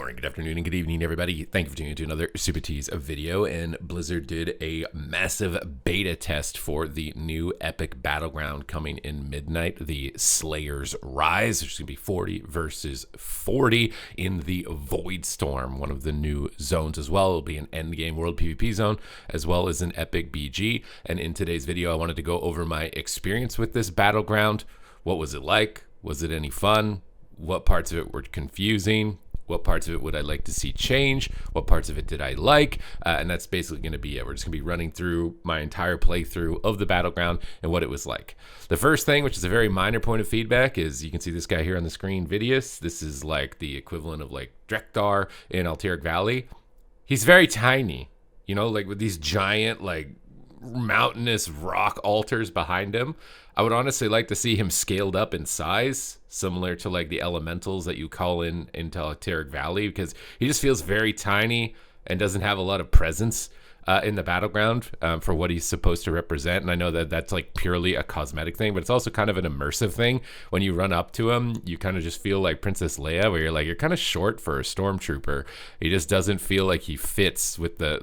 morning, good afternoon, and good evening, everybody. Thank you for tuning in to another Supatease video. And Blizzard did a massive beta test for the new epic Battleground coming in midnight, the Slayer's Rise. There's going to be 40 versus 40 in the Void Storm, one of the new zones as well. It'll be an endgame world PvP zone, as well as an epic BG. And in today's video, I wanted to go over my experience with this Battleground. What was it like? Was it any fun? What parts of it were confusing? What parts of it would I like to see change? What parts of it did I like? And that's basically going to be it. We're just going to be running through my entire playthrough of the Battleground and what it was like. The first thing, which is a very minor point of feedback, is you can see this guy here on the screen, Vidius. This is like the equivalent of like Drekthar in Alterac Valley. He's very tiny, you know, like with these giant like mountainous rock altars behind him. I would honestly like to see him scaled up in size, similar to like the elementals that you call into Alterac Valley, because he just feels very tiny and doesn't have a lot of presence in the Battleground for what he's supposed to represent. And I know that that's like purely a cosmetic thing, but it's also kind of an immersive thing. When you run up to him, you kind of just feel like Princess Leia, where you're kind of short for a stormtrooper. He just doesn't feel like he fits with the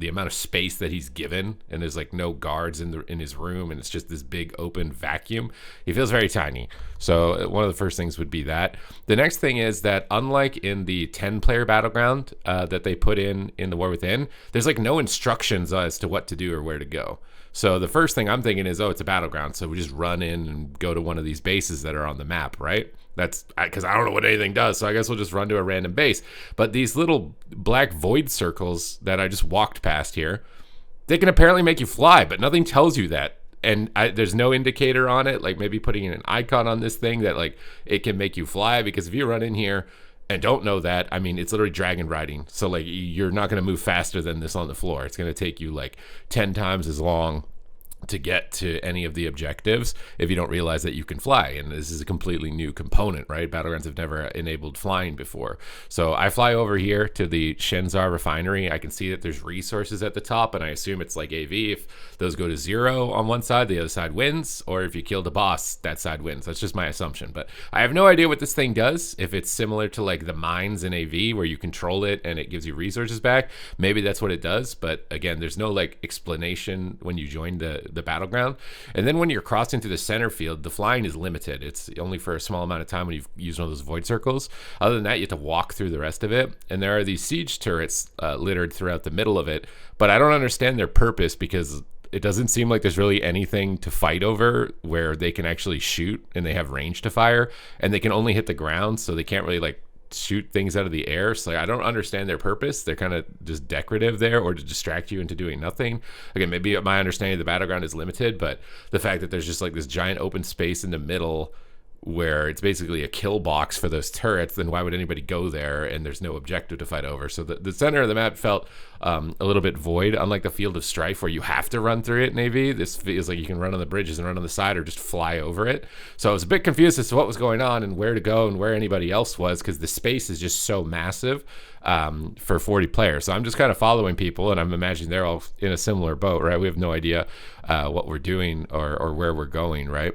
amount of space that he's given, and there's like no guards in his room, and it's just this big open vacuum. He feels very tiny. So one of the first things would be that. The next thing is that unlike in the 10-player Battleground that they put in the War Within, there's like no instructions as to what to do or where to go. So the first thing I'm thinking is, oh, it's a Battleground, so we just run in and go to one of these bases that are on the map, right? That's because I don't know what anything does, so I guess we'll just run to a random base. But these little black void circles that I just walked past here, they can apparently make you fly, but nothing tells you that. And there's no indicator on it, like maybe putting in an icon on this thing that like it can make you fly, because if you run in here and don't know that, I mean, it's literally dragon riding. So like you're not going to move faster than this on the floor. It's going to take you like 10 times as long to get to any of the objectives if you don't realize that you can fly. And this is a completely new component, right? Battlegrounds have never enabled flying before. So I fly over here to the Shenzar refinery. I can see that there's resources at the top, and I assume it's like AV. If those go to 0 on one side, the other side wins, or if you kill the boss, that side wins. That's just my assumption, but I have no idea what this thing does. If it's similar to like the mines in AV where you control it and it gives you resources back, maybe that's what it does. But again, there's no like explanation when you join the Battleground. And then when you're crossing through the center field, the flying is limited. It's only for a small amount of time when you've used one of those void circles. Other than that, you have to walk through the rest of it. And there are these siege turrets littered throughout the middle of it, but I don't understand their purpose, because it doesn't seem like there's really anything to fight over where they can actually shoot and they have range to fire, and they can only hit the ground, so they can't really like shoot things out of the air. So I don't understand their purpose. They're kind of just decorative there, or to distract you into doing nothing. Again, maybe my understanding of the Battleground is limited, but the fact that there's just like this giant open space in the middle where it's basically a kill box for those turrets, then why would anybody go there? And there's no objective to fight over. So the center of the map felt a little bit void, unlike the Field of Strife where you have to run through it in AV. This feels like you can run on the bridges and run on the side or just fly over it. So I was a bit confused as to what was going on and where to go and where anybody else was, because the space is just so massive for 40 players. So I'm just kind of following people, and I'm imagining they're all in a similar boat, right? We have no idea what we're doing or where we're going, right?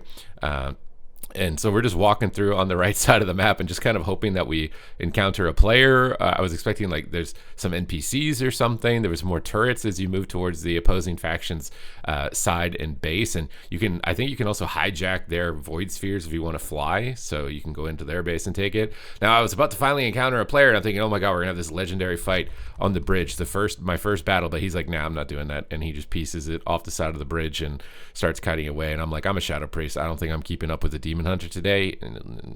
And so we're just walking through on the right side of the map and just kind of hoping that we encounter a player. I was expecting like there's some NPCs or something. There was more turrets as you move towards the opposing faction's side and base. And I think you can also hijack their void spheres if you want to fly. So you can go into their base and take it. Now I was about to finally encounter a player, and I'm thinking, oh my God, we're gonna have this legendary fight on the bridge. My first battle, but he's like, nah, I'm not doing that. And he just pieces it off the side of the bridge and starts cutting away. And I'm like, I'm a Shadow Priest. I don't think I'm keeping up with the Demon Hunter today.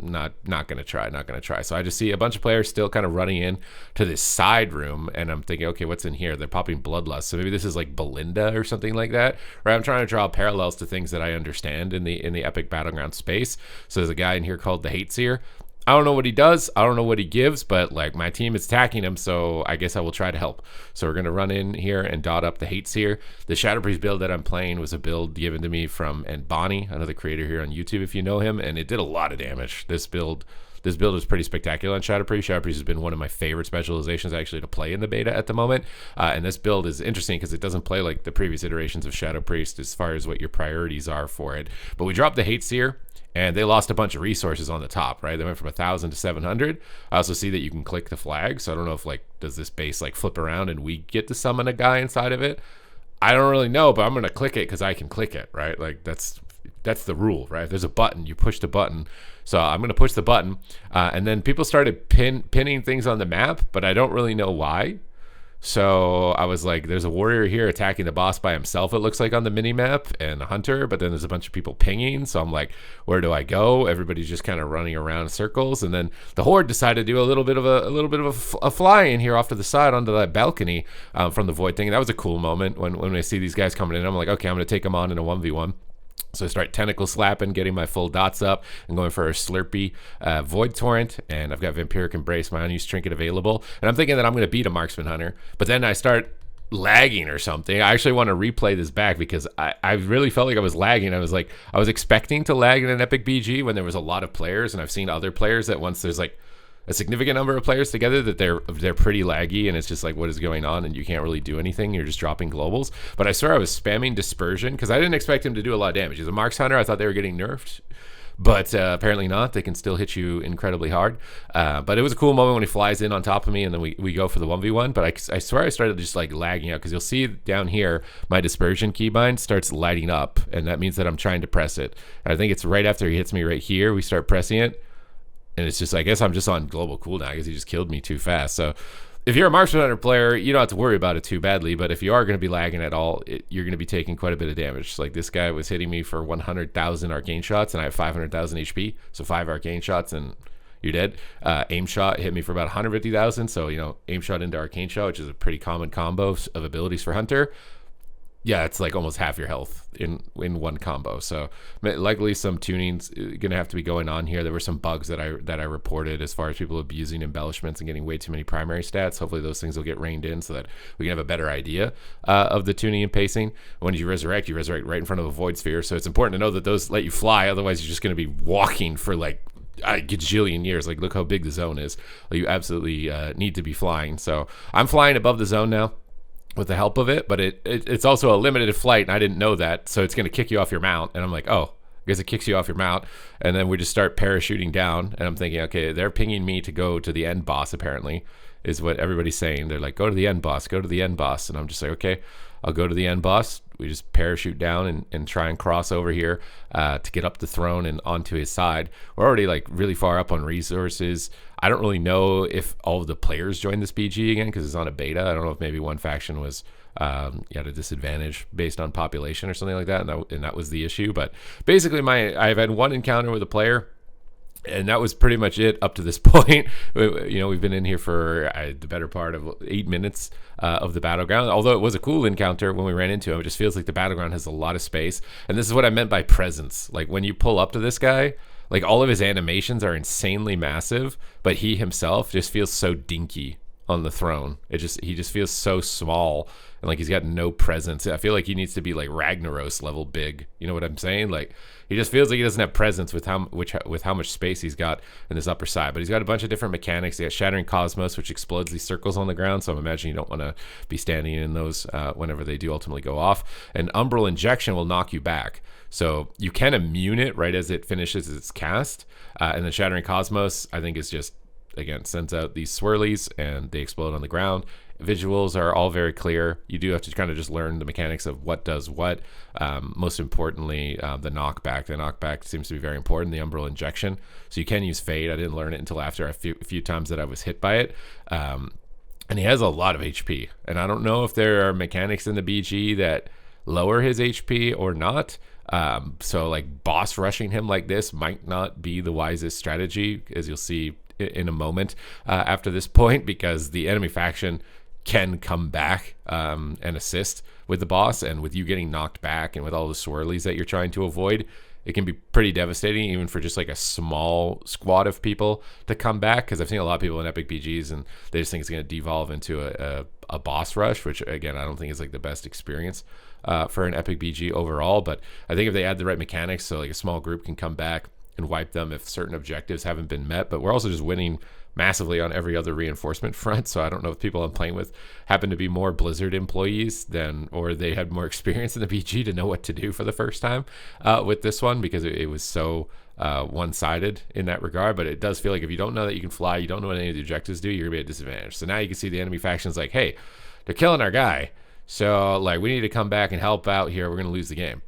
Not gonna try. So I just see a bunch of players still kind of running in to this side room, and I'm thinking, okay, what's in here? They're popping Bloodlust, so maybe this is like Belinda or something like that. Right? I'm trying to draw parallels to things that I understand in the epic Battleground space. So there's a guy in here called the Hate Seer. I don't know what he does. I don't know what he gives, but like my team is attacking him, so I guess I will try to help. So we're going to run in here and dot up the Hate Seer. The Shadow Priest build that I'm playing was a build given to me from Bonnie, another creator here on YouTube if you know him, and it did a lot of damage. This build is pretty spectacular on Shadow Priest. Shadow Priest has been one of my favorite specializations actually to play in the beta at the moment. And this build is interesting because it doesn't play like the previous iterations of Shadow Priest as far as what your priorities are for it. But we dropped the Hate Seer, and they lost a bunch of resources on the top, right? They went from 1,000 to 700. I also see that you can click the flag, so I don't know if like, does this base like flip around and we get to summon a guy inside of it? I don't really know, but I'm gonna click it because I can click it, right? Like that's the rule, right? If there's a button, you push the button. So I'm gonna push the button, and then people started pinning things on the map, but I don't really know why. So I was like, there's a warrior here attacking the boss by himself, it looks like, on the mini map, and a hunter, but then there's a bunch of people pinging. So I'm like, where do I go? Everybody's just kind of running around in circles. And then the horde decided to do a little bit of a fly in here off to the side onto that balcony from the void thing. And that was a cool moment when I see these guys coming in. I'm like, okay, I'm going to take them on in a 1v1. So I start tentacle slapping, getting my full dots up, and going for a Slurpee Void Torrent, and I've got Vampiric Embrace, my unused trinket available, and I'm thinking that I'm going to beat a Marksman Hunter, but then I start lagging or something. I actually want to replay this back because I really felt like I was lagging. I was expecting to lag in an Epic BG when there was a lot of players, and I've seen other players that once there's like a significant number of players together that they're pretty laggy, and it's just like, what is going on, and you can't really do anything. You're just dropping globals. But I swear I was spamming Dispersion because I didn't expect him to do a lot of damage. He's a Marks Hunter. I thought they were getting nerfed, but apparently not. They can still hit you incredibly hard. But it was a cool moment when he flies in on top of me, and then we go for the 1v1. But I swear I started just like lagging out because you'll see down here my Dispersion keybind starts lighting up, and that means that I'm trying to press it. And I think it's right after he hits me right here, we start pressing it. And it's just, I guess I'm just on global cooldown because he just killed me too fast. So if you're a Marksman Hunter player, you don't have to worry about it too badly. But if you are going to be lagging at all, you're going to be taking quite a bit of damage. Like this guy was hitting me for 100,000 arcane shots, and I have 500,000 HP. So 5 arcane shots, and you're dead. Aim shot hit me for about 150,000. So, aim shot into arcane shot, which is a pretty common combo of abilities for Hunter. Yeah, it's like almost half your health in one combo. So likely some tuning's gonna have to be going on here. There were some bugs that I reported as far as people abusing embellishments and getting way too many primary stats. Hopefully those things will get reined in so that we can have a better idea of the tuning and pacing. When you resurrect right in front of a void sphere. So it's important to know that those let you fly. Otherwise, you're just gonna be walking for like a gajillion years. Like, look how big the zone is. You absolutely need to be flying. So I'm flying above the zone now with the help of it, but it's also a limited flight, and I didn't know that, so it's going to kick you off your mount, and I'm like, oh, I guess it kicks you off your mount, and then we just start parachuting down, and I'm thinking, okay, they're pinging me to go to the end boss, apparently, is what everybody's saying. They're like, go to the end boss, go to the end boss, and I'm just like, okay, I'll go to the end boss. We just parachute down and try and cross over here to get up the throne and onto his side. We're already like really far up on resources. I don't really know if all of the players joined this BG again because it's on a beta. I don't know if maybe one faction was at a disadvantage based on population or something like that, and that was the issue. But basically, I've had one encounter with a player, and that was pretty much it up to this point. We've been in here for the better part of 8 minutes of the Battleground. Although it was a cool encounter when we ran into him, it just feels like the Battleground has a lot of space. And this is what I meant by presence. Like when you pull up to this guy, like all of his animations are insanely massive, but he himself just feels so dinky on the throne. He just feels so small, and like he's got no presence. I feel like he needs to be like Ragnaros level big. You know what I'm saying? Like he just feels like he doesn't have presence with how much space he's got in his upper side. But he's got a bunch of different mechanics. He got Shattering Cosmos, which explodes these circles on the ground. So I'm imagining you don't want to be standing in those whenever they do ultimately go off. And Umbral Injection will knock you back. So you can immune it right as it finishes its cast. And then Shattering Cosmos, I think, is just, again, sends out these swirlies and they explode on the ground. Visuals are all very clear. You do have to kind of just learn the mechanics of what does what. Most importantly, the knockback. The knockback seems to be very important, the Umbral Injection. So you can use Fade. I didn't learn it until after a few times that I was hit by it. And he has a lot of HP. And I don't know if there are mechanics in the BG that lower his HP or not. So like boss rushing him like this might not be the wisest strategy, as you'll see in a moment after this point, because the enemy faction can come back and assist with the boss, and with you getting knocked back and with all the swirlies that you're trying to avoid, it can be pretty devastating even for just like a small squad of people to come back, because I've seen a lot of people in Epic BGs and they just think it's going to devolve into a boss rush, which again I don't think is like the best experience for an Epic BG overall. But I think if they add the right mechanics, so like a small group can come back and wipe them if certain objectives haven't been met. But we're also just winning massively on every other reinforcement front. So I don't know if people I'm playing with happen to be more Blizzard employees or they had more experience in the BG to know what to do for the first time with this one, because it was so one-sided in that regard. But it does feel like if you don't know that you can fly, you don't know what any of the objectives do, you're gonna be at a disadvantage. So now you can see the enemy factions like, hey, they're killing our guy, so like we need to come back and help out here. We're gonna lose the game.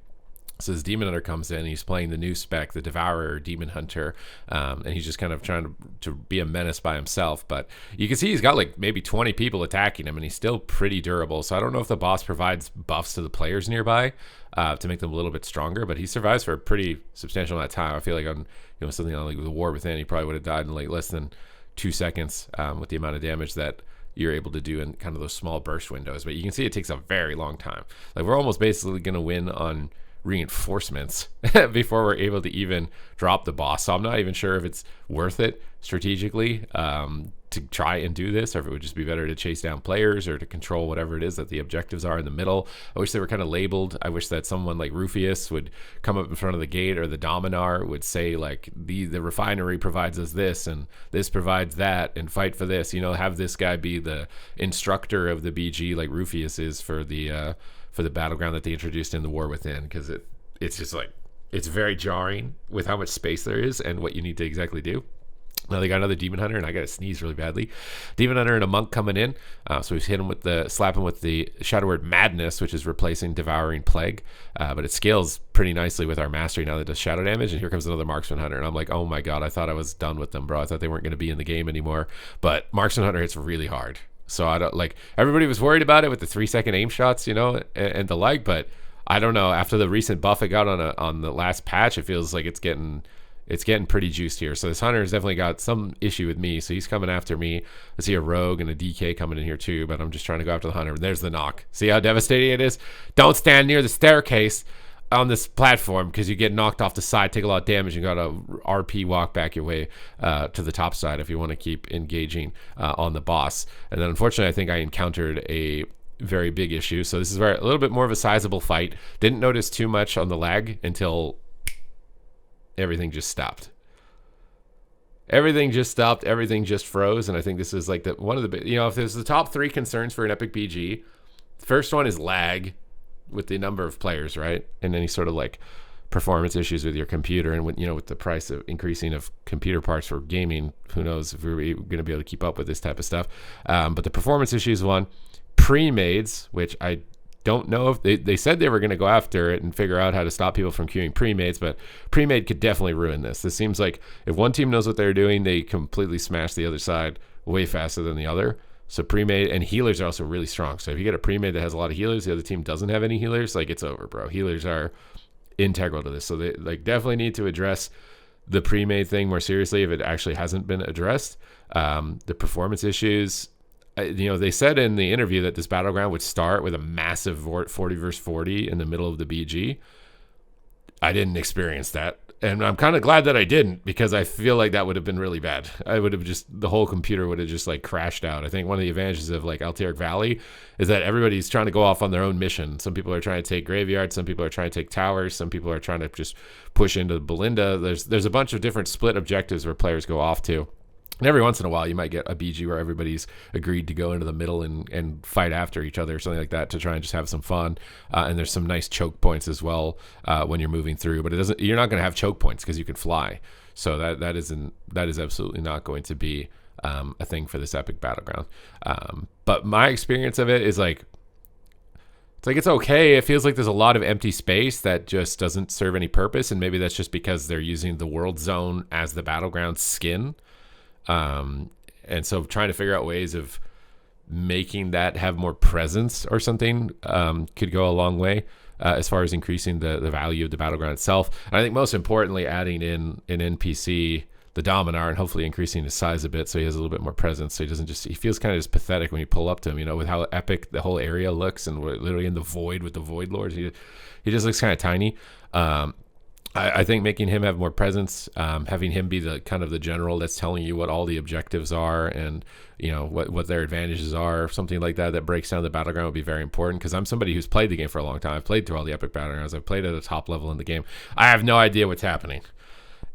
So this Demon Hunter comes in, he's playing the new spec, the Devourer Demon Hunter, and he's just kind of trying to be a menace by himself. But you can see he's got like maybe 20 people attacking him, and he's still pretty durable. So I don't know if the boss provides buffs to the players nearby to make them a little bit stronger, but he survives for a pretty substantial amount of time. I feel like on something like the War Within, he probably would have died in like less than 2 seconds with the amount of damage that you're able to do in kind of those small burst windows. But you can see it takes a very long time. Like we're almost basically going to win on reinforcements before we're able to even drop the boss. So I'm not even sure if it's worth it strategically to try and do this, or if it would just be better to chase down players or to control whatever it is that the objectives are in the middle. I wish they were kind of labeled. I wish that someone like Rufius would come up in front of the gate, or the Dominar would say like the refinery provides us this and this provides that, and fight for this. Have this guy be the instructor of the BG like Rufius is for the Battleground that they introduced in the War Within, because it's just like, it's very jarring with how much space there is and what you need to exactly do. Now they got another Demon Hunter, and I got to sneeze really badly. Demon Hunter and a Monk coming in, so we slap him with the Shadow Word Madness, which is replacing Devouring Plague, but it scales pretty nicely with our Mastery now that it does shadow damage. And here comes another Marksman Hunter, and I'm like, oh my god, I thought I was done with them, bro. I thought they weren't going to be in the game anymore. But Marksman Hunter hits really hard. So I don't like, everybody was worried about it with the 3-second aim shots, and the like, but I don't know. After the recent buff it got on the last patch, it feels like it's getting pretty juiced here. So this Hunter has definitely got some issue with me. So he's coming after me. I see a Rogue and a DK coming in here too, but I'm just trying to go after the Hunter. There's the knock. See how devastating it is? Don't stand near the staircase on this platform, because you get knocked off the side, take a lot of damage, and got to RP walk back your way to the top side if you want to keep engaging on the boss. And then unfortunately, I think I encountered a very big issue. So this is where a little bit more of a sizable fight. Didn't notice too much on the lag until everything just stopped. Everything just stopped. Everything just froze. And I think this is like one of the, if there's the top 3 concerns for an Epic BG, the first one is lag with the number of players, right? And any sort of like performance issues with your computer, and with the price of increasing of computer parts for gaming, who knows if we're going to be able to keep up with this type of stuff. But the performance issues one, pre-mades, which I don't know if they said they were going to go after it and figure out how to stop people from queuing pre-mades, but pre-made could definitely ruin this. This seems like if one team knows what they're doing, they completely smash the other side way faster than the other. So pre-made, and healers are also really strong. So if you get a pre-made that has a lot of healers, the other team doesn't have any healers, like it's over, bro. Healers are integral to this. So they like definitely need to address the pre-made thing more seriously if it actually hasn't been addressed. The performance issues, they said in the interview that this Battleground would start with a massive 40 versus 40 in the middle of the BG. I didn't experience that. And I'm kind of glad that I didn't, because I feel like that would have been really bad. The whole computer would have just like crashed out. I think one of the advantages of like Alteric Valley is that everybody's trying to go off on their own mission. Some people are trying to take graveyards. Some people are trying to take towers. Some people are trying to just push into Belinda. There's a bunch of different split objectives where players go off to. And every once in a while, you might get a BG where everybody's agreed to go into the middle and fight after each other or something like that to try and just have some fun. And there's some nice choke points as well when you're moving through. But you're not going to have choke points because you can fly. So that is absolutely not going to be a thing for this Epic Battleground. But my experience of it is like, it's okay. It feels like there's a lot of empty space that just doesn't serve any purpose. And maybe that's just because they're using the World Zone as the Battleground skin. And so trying to figure out ways of making that have more presence or something could go a long way as far as increasing the value of the Battleground itself. And I think most importantly, adding in an NPC, the Dominar, and hopefully increasing his size a bit so he has a little bit more presence. So he feels kind of just pathetic when you pull up to him, with how epic the whole area looks, and we're literally in the void with the Void Lords. He just looks kind of tiny. I think making him have more presence, having him be the kind of the general that's telling you what all the objectives are and what their advantages are, something like that breaks down the Battleground would be very important, because I'm somebody who's played the game for a long time. I've played through all the Epic Battlegrounds. I've played at a top level in the game. I have no idea what's happening.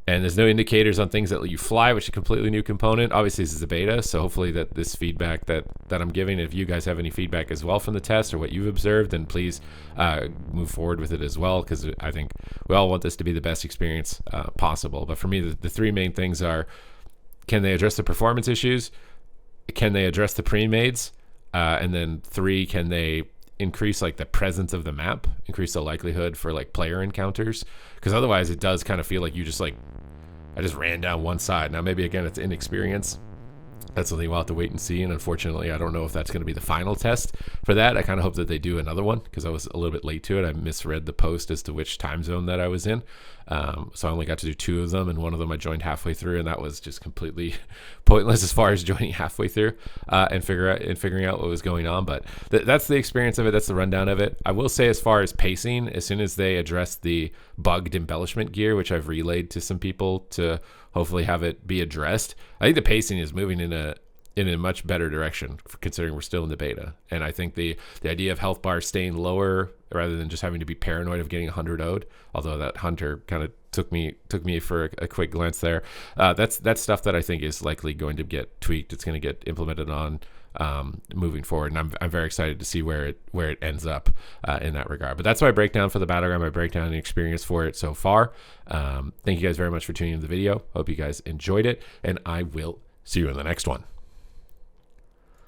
And there's no indicators on things that let you fly, which is a completely new component. Obviously, this is a beta, so hopefully that this feedback that I'm giving, if you guys have any feedback as well from the test or what you've observed, then please move forward with it as well, because I think we all want this to be the best experience possible. But for me, the three main things are, can they address the performance issues? Can they address the pre-mades? And then 3, can they increase like the presence of the map, increase the likelihood for like player encounters? Because otherwise it does kind of feel like you just like, I just ran down one side. Now maybe again it's inexperience, that's something we'll have to wait and see, and unfortunately I don't know if that's going to be the final test for that. I kind of hope that they do another one, because I was a little bit late to it. I misread the post as to which time zone that I was in, so I only got to do 2 of them, and one of them I joined halfway through, and that was just completely pointless as far as joining halfway through and figuring out what was going on. But that's the experience of it. That's the rundown of it. I will say, as far as pacing, as soon as they address the bugged embellishment gear, which I've relayed to some people to hopefully have it be addressed, I think the pacing is moving in a much better direction, considering we're still in the beta. And I think the idea of health bars staying lower rather than just having to be paranoid of getting 100 0'd, although that hunter kind of took me for a quick glance there. That's stuff that I think is likely going to get tweaked. It's going to get implemented on moving forward, and I'm very excited to see where it ends up in that regard. But that's my breakdown for the Battleground, my breakdown and experience for it so far. Thank you guys very much for tuning in the video. Hope you guys enjoyed it, and I will see you in the next one.